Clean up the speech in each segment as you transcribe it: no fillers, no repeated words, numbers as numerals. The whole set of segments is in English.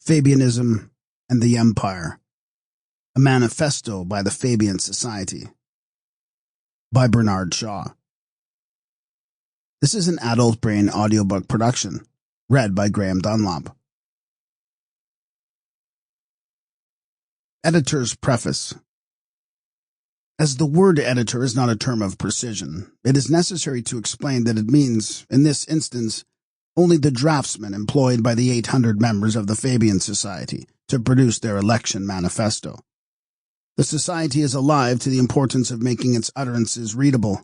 Fabianism and the Empire, a Manifesto by the Fabian Society, by Bernard Shaw. This is an adult brain audiobook production, read by Graham Dunlop. Editor's Preface. As the word editor is not a term of precision, it is necessary to explain that it means, in this instance, only the draftsman employed by the 800 members of the Fabian Society to produce their election manifesto. The Society is alive to the importance of making its utterances readable,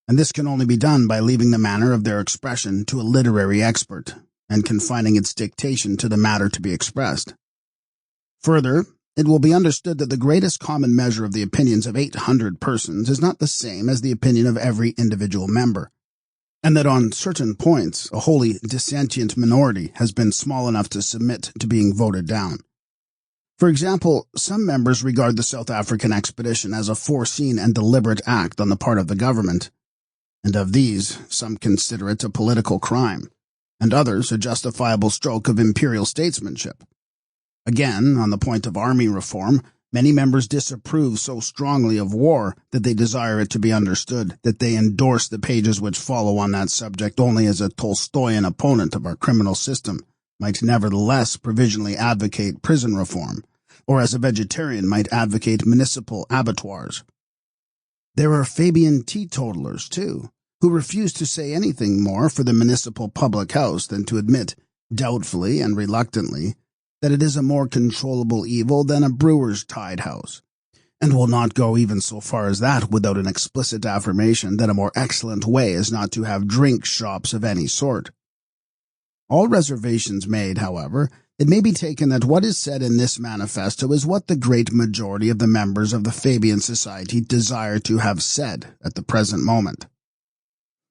and this can only be done by leaving the manner of their expression to a literary expert and confining its dictation to the matter to be expressed. Further, it will be understood that the greatest common measure of the opinions of 800 persons is not the same as the opinion of every individual member, and that on certain points a wholly dissentient minority has been small enough to submit to being voted down. For example, some members regard the South African expedition as a foreseen and deliberate act on the part of the government, and of these some consider it a political crime, and others a justifiable stroke of imperial statesmanship. Again, on the point of army reform, many members disapprove so strongly of war that they desire it to be understood that they endorse the pages which follow on that subject only as a Tolstoyan opponent of our criminal system might nevertheless provisionally advocate prison reform, or as a vegetarian might advocate municipal abattoirs. There are Fabian teetotalers, too, who refuse to say anything more for the municipal public house than to admit, doubtfully and reluctantly, that it is a more controllable evil than a brewer's tied house, and will not go even so far as that without an explicit affirmation that a more excellent way is not to have drink shops of any sort. All reservations made, however, it may be taken that what is said in this manifesto is what the great majority of the members of the Fabian Society desire to have said at the present moment.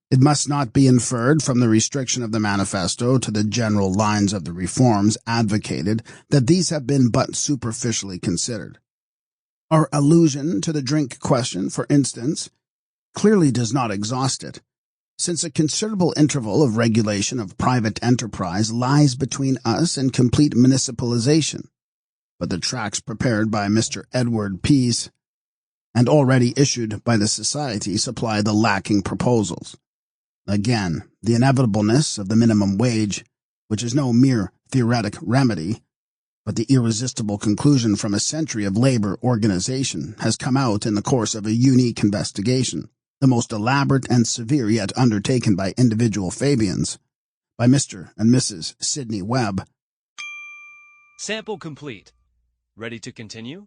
It must not be inferred from the restriction of the manifesto to the general lines of the reforms advocated that these have been but superficially considered. Our allusion to the drink question, for instance, clearly does not exhaust it, since a considerable interval of regulation of private enterprise lies between us and complete municipalization, but the tracts prepared by Mr. Edward Pease and already issued by the Society supply the lacking proposals. Again, the inevitableness of the minimum wage, which is no mere theoretic remedy, but the irresistible conclusion from a century of labor organization, has come out in the course of a unique investigation, the most elaborate and severe yet undertaken by individual Fabians, by Mr. and Mrs. Sidney Webb. Sample complete. Ready to continue?